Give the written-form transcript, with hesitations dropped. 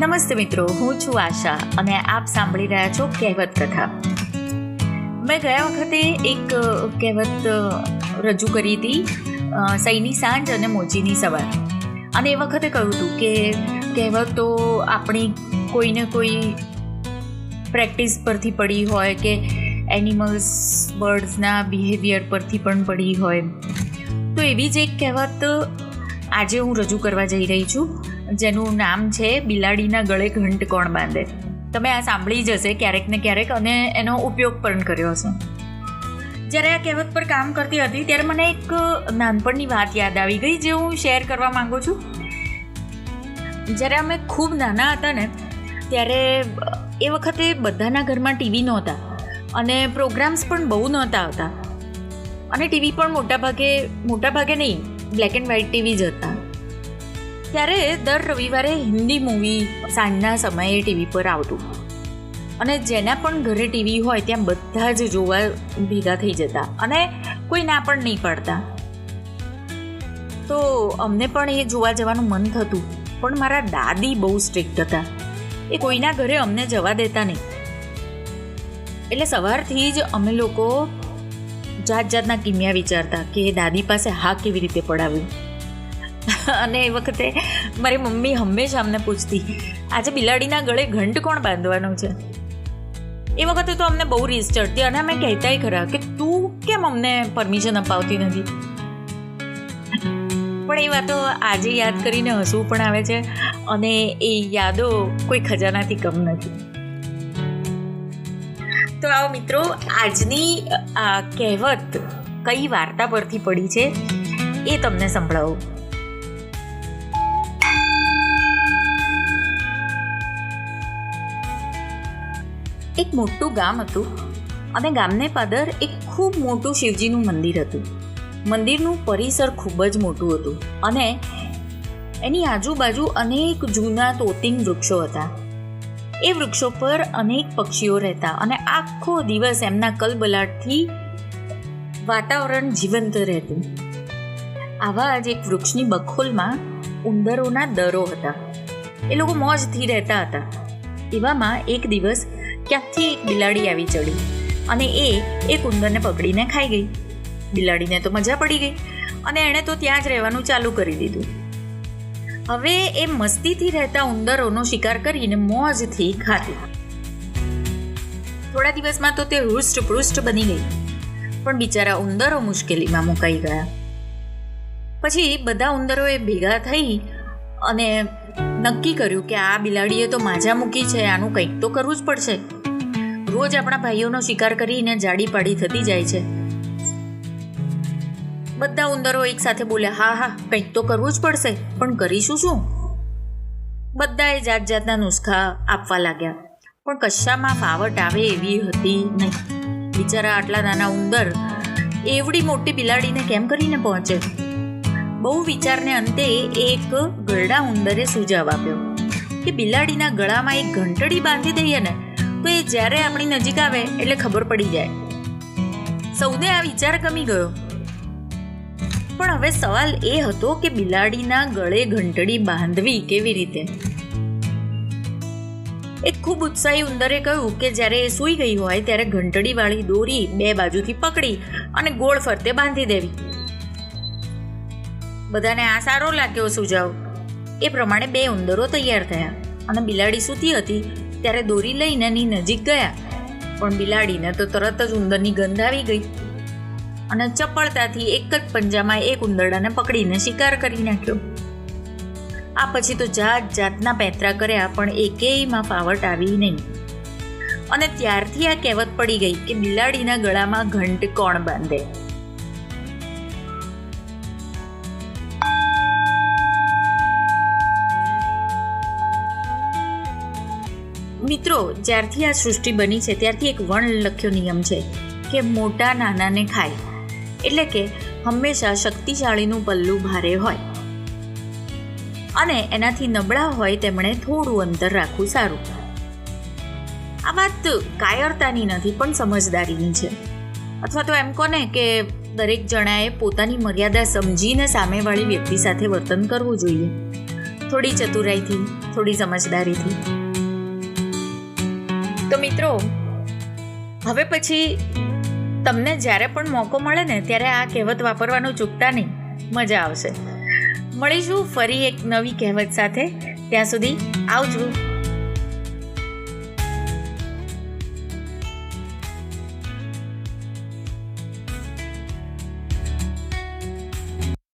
નમસ્તે મિત્રો, હું છું આશા અને આપ સાંભળી રહ્યા છો કહેવત કથા. મેં ગયા વખતે એક કહેવત રજૂ કરી હતી, સઈની સાંજ અને મોચીની સવાર. અને એ વખતે કહ્યું હતું કે કહેવતો આપણી કોઈને કોઈ પ્રેક્ટિસ પરથી પડી હોય કે એનિમલ્સ બર્ડ્સના બિહેવિયર પરથી પણ પડી હોય. તો એવી જ એક કહેવત આજે હું રજૂ કરવા જઈ રહી છું, જેનું નામ છે બિલાડીના ગળે ઘંટ કોણ બાંધે. તમે આ સાંભળી જ હશે ક્યારેક ને ક્યારેક અને એનો ઉપયોગ પણ કર્યો હશે. જ્યારે આ કહેવત પર કામ કરતી હતી ત્યારે મને એક નાનપણની વાત યાદ આવી ગઈ, જે હું શેર કરવા માંગુ છું. જ્યારે અમે ખૂબ નાના હતા ને ત્યારે એ વખતે બધાના ઘરમાં ટીવી નહોતા અને પ્રોગ્રામ્સ પણ બહુ નહોતા આવતા, અને ટીવી પણ મોટાભાગે નહીં, બ્લેક એન્ડ વ્હાઇટ ટીવી જ હતા. ત્યારે દર રવિવારે હિન્દી મૂવી સાંજના સમયે ટીવી પર આવતું, અને જેના પણ ઘરે ટીવી હોય ત્યાં બધા જ જોવા ભેગા થઈ જતા અને કોઈ ના પણ નહીં પાડતા. તો અમને પણ એ જોવા જવાનું મન થતું, પણ મારા દાદી બહુ સ્ટ્રિક્ટ હતા, એ કોઈના ઘરે અમને જવા દેતા નહીં. એટલે સવારથી જ અમે લોકો જાત જાતના કિમિયા વિચારતા કે દાદી પાસે હા કેવી રીતે પડાવ્યું. અને એ વખતે મારી મમ્મી હંમેશા અમને પૂછતી, આજે બિલાડીના ગળે ઘંટ કોણ બાંધવાનું છે. એ વખતે તો અમને બહુ રીસ ચડતી અને અમે કહેતાય ખરા કે તું કેમ અમને પરમિશન અપાવતી નથી. પણ એ વાતો આજે યાદ કરીને હસવું પણ આવે છે, અને એ યાદો કોઈ ખજાનાથી કમ નથી. તો આવો મિત્રો, આજની આ કહેવત કઈ વાર્તા પરથી પડી છે એ તમને સંભળાવું. એક મોટું ગામ હતું અને ગામને પાદર એક ખૂબ મોટું શિવજીનું મંદિર હતું. મંદિરનું પરિસર ખૂબ જ મોટું હતું અને એની આજુબાજુ અનેક જૂના તોતિંગ વૃક્ષો હતા. એ વૃક્ષો પર અનેક પક્ષીઓ રહેતા અને આખો દિવસ એમના કલબલાટથી વાતાવરણ જીવંત રહેતું. આવા જ એક વૃક્ષની બખોલમાં ઉંદરોના દરો હતા. એ લોકો મોજથી રહેતા હતા. એવામાં એક દિવસ ક્યાંકથી એક બિલાડી આવી ચડી અને એ એક ઉંદરને પકડીને ખાઈ ગઈ. બિલાડીને તો મજા પડી ગઈ અને એણે તો ત્યાં જ રહેવાનું ચાલુ કરી દીધું. હવે એ મસ્તીથી રહેતા ઉંદરોનો શિકાર કરીને મોજથી ખાતી. થોડા દિવસમાં તો તે હૃષ્ટપૃષ્ટ બની ગઈ, પણ બિચારા ઉંદરો મુશ્કેલીમાં મુકાઈ ગયા. પછી બધા ઉંદરોએ ભેગા થઈ અને નક્કી કર્યું કે આ બિલાડીએ તો માજા મૂકી છે, આનું કંઈક તો કરવું જ પડશે. રોજ આપણા ભાઈઓનો શિકાર કરીને જાડી પાડી થતી જાય છે. બધા ઉંદરો એક સાથે બોલ્યા, હા હા, કંઈક તો કરવું જ પડશે, પણ કરીશું શું? બધાએ જાત જાતના નુસ્ખા આપવા લાગ્યા, પણ કશામાં ફાવટ આવે એવી હતી નહીં. બિચારા આટલા નાના ઉંદર એવડી મોટી બિલાડીને કેમ કરીને પહોંચે? બહુ વિચારને અંતે એક ગરડા ઉંદરે સુઝાવ આપ્યો કે બિલાડીના ગળામાં એક ઘંટડી બાંધી દઈએ ને તો એ જ્યારે આપણી નજીક આવે એટલે ખબર પડી જાય. સૌને આ વિચાર ગમી ગયો, પણ હવે સવાલ એ હતો કે બિલાડીના ગળે ઘંટડી બાંધવી કેવી રીતે? એક ખૂબ ઉત્સાહી ઉંદરે કહ્યું કે જ્યારે એ સૂઈ ગઈ હોય ત્યારે ઘંટડીવાળી દોરી બે બાજુથી પકડી અને ગોળ ફરતે બાંધી દેવી. બધાને આ સારો લાગ્યો સુઝાવ. એ પ્રમાણે બે ઉંદરો તૈયાર થયા અને બિલાડી સૂતી હતી ત્યારે દોરી લઈને એની નજીક ગયા, પણ બિલાડીને તો તરત જ ઉંદરની ગંધ આવી ગઈ અને ચપળતાથી એક જ પંજામાં એક ઉંદરડાને પકડીને શિકાર કરી નાખ્યો. આ પછી તો જાત જાતના પેંતરા કર્યા, પણ એકેયમાં ફાવટ આવી નહીં. અને ત્યારથી આ કહેવત પડી ગઈ કે બિલાડીના ગળામાં ઘંટ કોણ બાંધે. મિત્રો, જ્યારથી આ સૃષ્ટિ બની છે ત્યારથી એક વણલખ્યો નિયમ છે કે મોટા નાનાને ખાય, એટલે કે હંમેશા શક્તિશાળીનું પલ્લું ભારે હોય અને એનાથી નબળા હોય તેમણે થોડું અંતર રાખવું સારું. આ વાત કાયરતાની નથી પણ સમજદારીની છે. અથવા તો એમ કહો ને કે દરેક જણાએ પોતાની મર્યાદા સમજીને સામેવાળી વ્યક્તિ સાથે વર્તન કરવું જોઈએ. થોડી ચતુરાઈથી, થોડી સમજદારીથી. તો મિત્રો, હવે પછી તમને જ્યારે પણ મોકો મળે ને ત્યારે આ કહેવત વાપરવાનું ચૂકતા નહીં. મજા આવશે. મળીશું ફરી એક નવી કહેવત સાથે. ત્યાં સુધી આવજો.